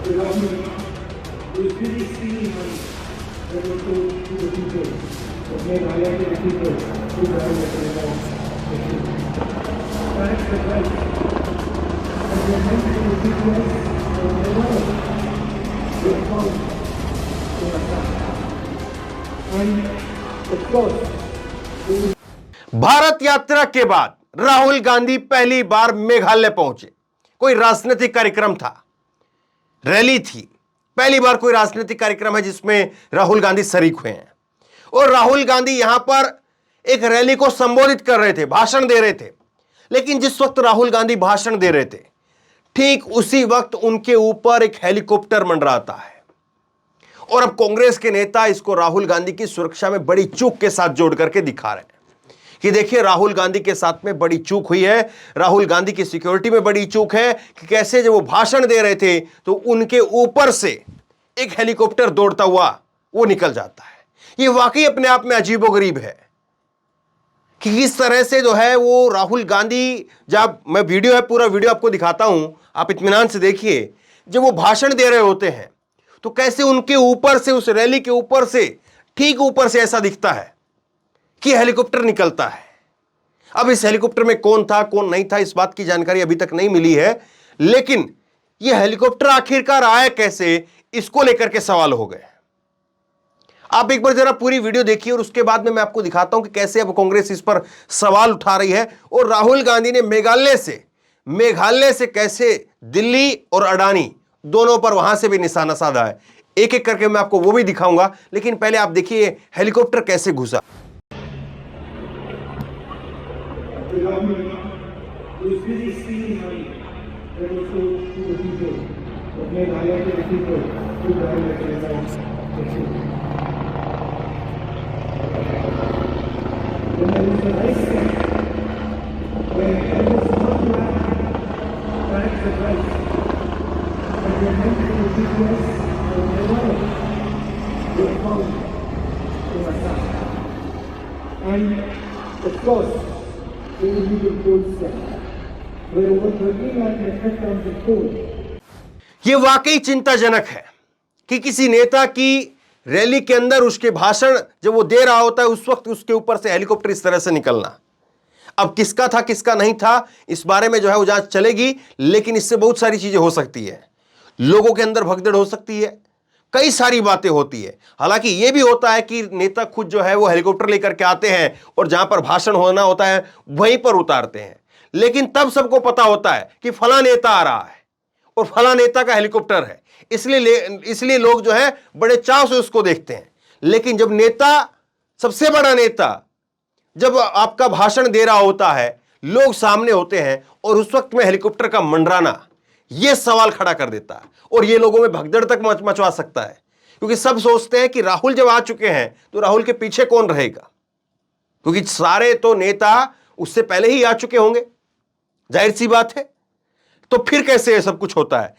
belonging to the really stealing money that was told to the people of Meghalaya to the people who died at the result. That's the right. And they meant to the people of Meghalaya. They found in Assam. And of course, Bharat यात्रा के बाद राहुल गांधी पहली बार मेघालय पहुंचे। कोई राजनीतिक कार्यक्रम था, rally थी, पहली बार कोई राजनीतिक कार्यक्रम है जिसमें राहुल गांधी शरीक हुए हैं। और राहुल गांधी यहां पर एक रैली को संबोधित कर रहे थे, भाषण दे रहे थे। लेकिन जिस वक्त राहुल गांधी भाषण दे रहे थे, ठीक उसी वक्त उनके ऊपर एक हेलीकॉप्टर मंडराता है। और अब कांग्रेस के नेता इसको राहुल गांधी की सुरक्षा में बड़ी चूक के साथ जोड़ करके दिखा रहे हैं कि देखिए राहुल गांधी के साथ में बड़ी चूक हुई है, राहुल गांधी की सिक्योरिटी में बड़ी चूक है कि कैसे जब वो भाषण दे रहे थे तो उनके ऊपर से एक हेलीकॉप्टर दौड़ता हुआ वो निकल जाता है। ये वाकई अपने आप में अजीबोगरीब है कि किस तरह से जो है वो राहुल गांधी, जब मैं वीडियो है पूरा वीडियो आपको दिखाता हूं, आप इत्मीनान से देखिए, जब वो भाषण दे रहे होते हैं तो कैसे उनके ऊपर से, उस रैली के ऊपर से, ठीक ऊपर से ऐसा दिखता है कि हेलीकॉप्टर निकलता है। अब इस हेलीकॉप्टर में कौन था कौन नहीं था इस बात की जानकारी अभी तक नहीं मिली है, लेकिन यह हेलीकॉप्टर आखिरकार आया कैसे, इसको लेकर के सवाल हो गए। आप एक बार जरा पूरी वीडियो देखिए और उसके बाद में मैं आपको दिखाता हूं कि कैसे अब कांग्रेस इस पर सवाल उठा रही है और राहुल गांधी ने मेघालय से कैसे दिल्ली और अडानी दोनों पर वहां से भी निशाना साधा है। एक एक करके मैं आपको वो भी दिखाऊंगा, लेकिन पहले आप देखिए हेलीकॉप्टर कैसे घुसा। belonging to the really stealing money that was told to the people of Meghalaya to the people who died at the result of the When there was a rice camp where there was not bags of rice that were meant to the people of Meghalaya were found in Assam. And of course, यह वाकई चिंताजनक है कि किसी नेता की rally के अंदर उसके भाषण जब वो दे रहा होता है उस वक्त उसके ऊपर से हेलीकॉप्टर इस तरह से निकलना। अब किसका था किसका नहीं था इस बारे में जो है वो जांच चलेगी, लेकिन इससे बहुत सारी चीजें हो सकती है। लोगों के अंदर भगदड़ हो सकती है, कई सारी बातें होती है। हालांकि यह भी होता है कि नेता खुद जो है वो हेलीकॉप्टर लेकर के आते हैं और जहां पर भाषण होना होता है वहीं पर उतारते हैं, लेकिन तब सबको पता होता है कि फला नेता आ रहा है और फला नेता का हेलीकॉप्टर है, इसलिए लोग जो है बड़े चाव से उसको देखते हैं। लेकिन जब नेता, सबसे बड़ा नेता जब आपका भाषण दे रहा होता है, लोग सामने होते हैं और उस वक्त में हेलीकॉप्टर का मंडराना यह सवाल खड़ा कर देता है और यह लोगों में भगदड़ तक मचवा सकता है, क्योंकि सब सोचते हैं कि राहुल जब आ चुके हैं तो राहुल के पीछे कौन रहेगा, क्योंकि सारे तो नेता उससे पहले ही आ चुके होंगे, जाहिर सी बात है। तो फिर कैसे यह सब कुछ होता है।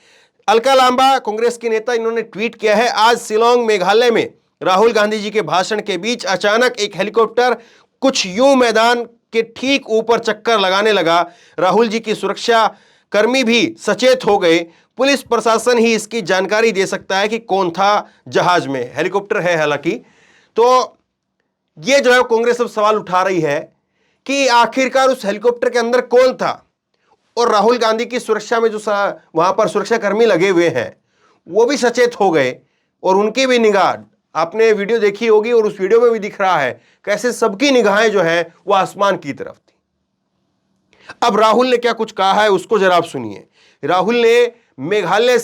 अलका लांबा कांग्रेस के नेता, इन्होंने ट्वीट किया है, आज शिलोंग मेघालय में राहुल गांधी जी के भाषण के बीच अचानक एक हेलीकॉप्टर कुछ यूं मैदान के ठीक ऊपर चक्कर लगाने लगा। राहुल जी की सुरक्षा कर्मी भी सचेत हो गए। पुलिस प्रशासन ही इसकी जानकारी दे सकता है कि कौन था जहाज में, हेलीकॉप्टर है हालांकि। तो ये जो है कांग्रेस अब सवाल उठा रही है कि आखिरकार उस हेलीकॉप्टर के अंदर कौन था और राहुल गांधी की सुरक्षा में जो वहां पर सुरक्षा कर्मी लगे हुए हैं वो भी सचेत हो गए और उनकी भी निगाह, आपने वीडियो देखी होगी और उस वीडियो में भी दिख रहा है कैसे सबकी निगाहें जो है वो आसमान की तरफ थी। अब राहुल ने क्या कुछ कहा है उसको जरा आप सुनिए। राहुल ने मेघालय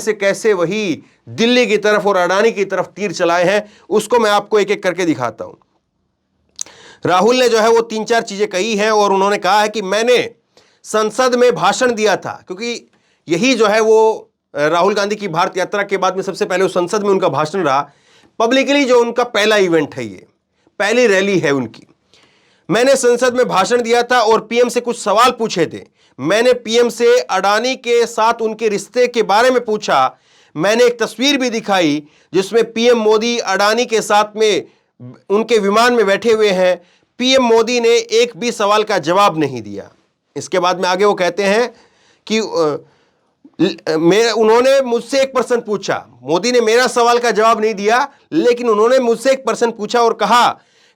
से कैसे वही दिल्ली की तरफ और अडानी की तरफ तीर चलाए हैं उसको मैं आपको एक एक करके दिखाता हूं। राहुल ने जो है वो 3-4 चीजें कही हैं और उन्होंने कहा है कि मैंने संसद में भाषण दिया था, क्योंकि यही जो है वो राहुल गांधी की भारत यात्रा के बाद में सबसे पहले वो संसद में उनका भाषण रहा, पब्लिकली जो उनका पहला इवेंट है, ये पहली रैली है उनकी। मैंने संसद में भाषण दिया था और पीएम से कुछ सवाल पूछे थे। मैंने पीएम से अडानी के साथ उनके रिश्ते के बारे में पूछा। मैंने एक तस्वीर भी दिखाई जिसमें पीएम मोदी अडानी के साथ में उनके विमान में बैठे हुए हैं। पीएम मोदी ने एक भी सवाल का जवाब नहीं दिया। इसके बाद में आगे वो कहते हैं कि उन्होंने मुझसे एक प्रश्न पूछा, मोदी ने मेरा सवाल का जवाब नहीं दिया, लेकिन उन्होंने मुझसे एक प्रश्न पूछा और कहा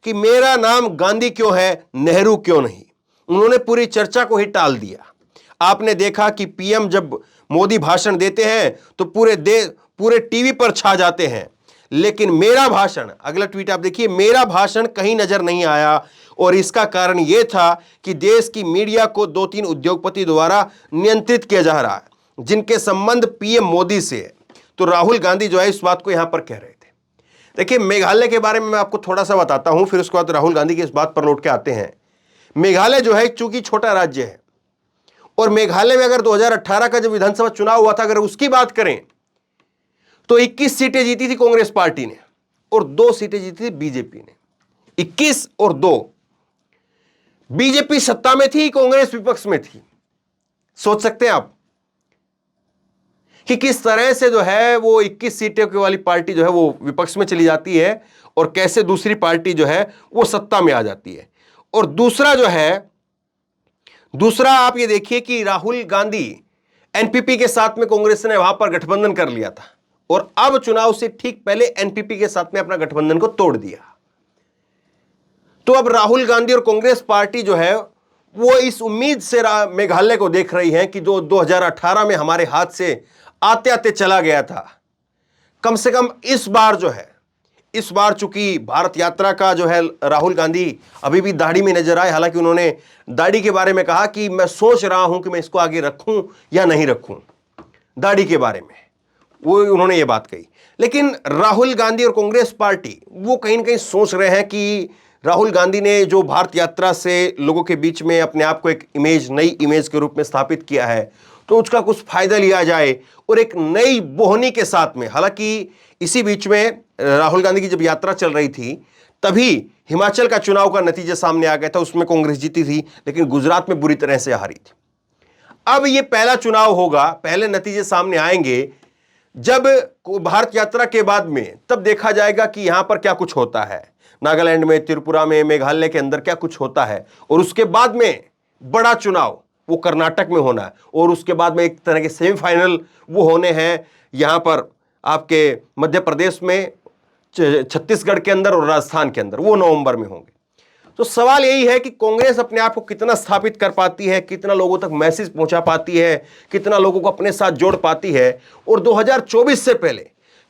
कि मेरा नाम गांधी क्यों है, नेहरू क्यों नहीं। उन्होंने पूरी चर्चा को ही टाल दिया। आपने देखा कि पीएम जब मोदी भाषण देते हैं तो पूरे टीवी पर छा जाते हैं, लेकिन मेरा भाषण, अगला ट्वीट आप देखिए, मेरा भाषण कहीं नजर नहीं आया। और इसका कारण यह था कि देश की मीडिया को 2-3 उद्योगपति द्वारा नियंत्रित किया जा रहा है, जिनके संबंध पीएम मोदी से है। तो राहुल गांधी जो है इस बात को यहां पर कह रहे थे। देखिए, मेघालय के बारे में मैं आपको थोड़ा सा बताता हूं, फिर उसके बाद राहुल गांधी की इस बात पर लौट के आते हैं। मेघालय जो है चूंकि छोटा राज्य है, और मेघालय में अगर 2018 का जब विधानसभा चुनाव हुआ था, अगर उसकी बात करें तो 21 सीटें जीती थी कांग्रेस पार्टी ने और 2 सीटें जीती थी बीजेपी ने। 21 और 2। बीजेपी सत्ता में थी, कांग्रेस विपक्ष में थी। सोच सकते हैं आप कि किस तरह से जो है वो 21 सीटें वाली पार्टी जो है वो विपक्ष में चली जाती है और कैसे दूसरी पार्टी जो है वो सत्ता में आ जाती है। और दूसरा आप ये देखिए कि राहुल गांधी एनपीपी के साथ में कांग्रेस ने वहां पर गठबंधन कर लिया था और अब चुनाव से ठीक पहले एनपीपी के साथ में अपना गठबंधन को तोड़ दिया। तो अब राहुल गांधी और कांग्रेस पार्टी जो है वो इस उम्मीद से मेघालय को देख रही है कि जो 2018 में हमारे हाथ से आते आते चला गया था, कम से कम इस बार चूंकि भारत यात्रा का जो है राहुल गांधी अभी भी दाढ़ी में नजर आए। हालांकि उन्होंने दाढ़ी के बारे में कहा कि मैं सोच रहा हूं कि मैं इसको आगे रखूं या नहीं रखूं। दाढ़ी के बारे में वो उन्होंने ये बात कही। लेकिन राहुल गांधी और कांग्रेस पार्टी वो कहीं ना कहीं सोच रहे हैं कि राहुल गांधी ने जो भारत यात्रा से लोगों के बीच में अपने आप को एक नई इमेज के रूप में स्थापित किया है, तो उसका कुछ फायदा लिया जाए और एक नई बोहनी के साथ में। हालांकि इसी बीच में राहुल गांधी की जब यात्रा चल रही थी तभी हिमाचल का चुनाव का नतीजा सामने आ गया था, उसमें कांग्रेस जीती थी, लेकिन गुजरात में बुरी तरह से हारी थी। अब ये पहला चुनाव होगा, पहले नतीजे सामने आएंगे जब भारत यात्रा के बाद में, तब देखा जाएगा कि यहां पर क्या कुछ होता है, नागालैंड में, त्रिपुरा में, मेघालय के अंदर क्या कुछ होता है। और उसके बाद में बड़ा चुनाव वो कर्नाटक में होना है और उसके बाद में एक तरह के सेमीफाइनल वो होने हैं यहां पर आपके मध्य प्रदेश में, छत्तीसगढ़ के अंदर और राजस्थान के अंदर, वो नवंबर में होंगे। तो सवाल यही है कि कांग्रेस अपने आप को कितना स्थापित कर पाती है, कितना लोगों तक मैसेज पहुंचा पाती है, कितना लोगों को अपने साथ जोड़ पाती है। और 2024 से पहले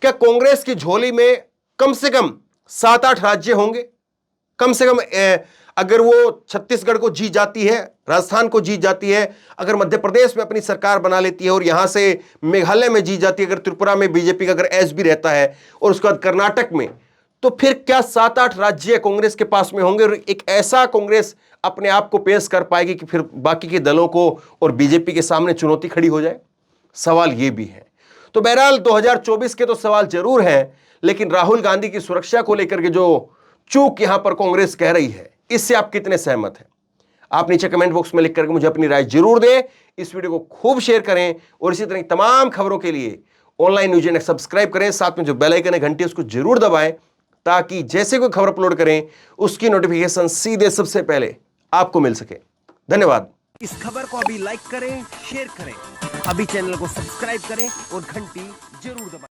क्या कांग्रेस की झोली में कम से कम 7-8 राज्य होंगे? कम से कम अगर वो छत्तीसगढ़ को जीत जाती है, राजस्थान को जीत जाती है, अगर मध्य प्रदेश में अपनी सरकार बना लेती है और यहां से मेघालय में जीत जाती है, अगर त्रिपुरा में बीजेपी का अगर एस भी रहता है और उसके बाद कर्नाटक में, तो फिर क्या 7-8 राज्य कांग्रेस के पास में होंगे और एक ऐसा कांग्रेस अपने आप को पेश कर पाएगी कि फिर बाकी के दलों को और बीजेपी के सामने चुनौती खड़ी हो जाए? सवाल यह भी है। तो बहरहाल 2024 के तो सवाल जरूर हैं, लेकिन राहुल गांधी की सुरक्षा को लेकर के जो चूक यहां पर कांग्रेस कह रही है, इससे आप कितने सहमत हैं? आप नीचे कमेंट बॉक्स में लिख करके मुझे अपनी राय जरूर दें। इस वीडियो को खूब शेयर करें और इसी तरह की तमाम खबरों के लिए ऑनलाइन न्यूज़ नेक्स्ट सब्सक्राइब करें। साथ में जो बेल आइकन है, घंटी, उसको जरूर दबाएं ताकि जैसे कोई खबर अपलोड करें उसकी नोटिफिकेशन सीधे सबसे पहले आपको मिल सके। धन्यवाद। इस खबर को अभी लाइक करें, शेयर करें, अभी चैनल को सब्सक्राइब करें और घंटी जरूर दबाएं।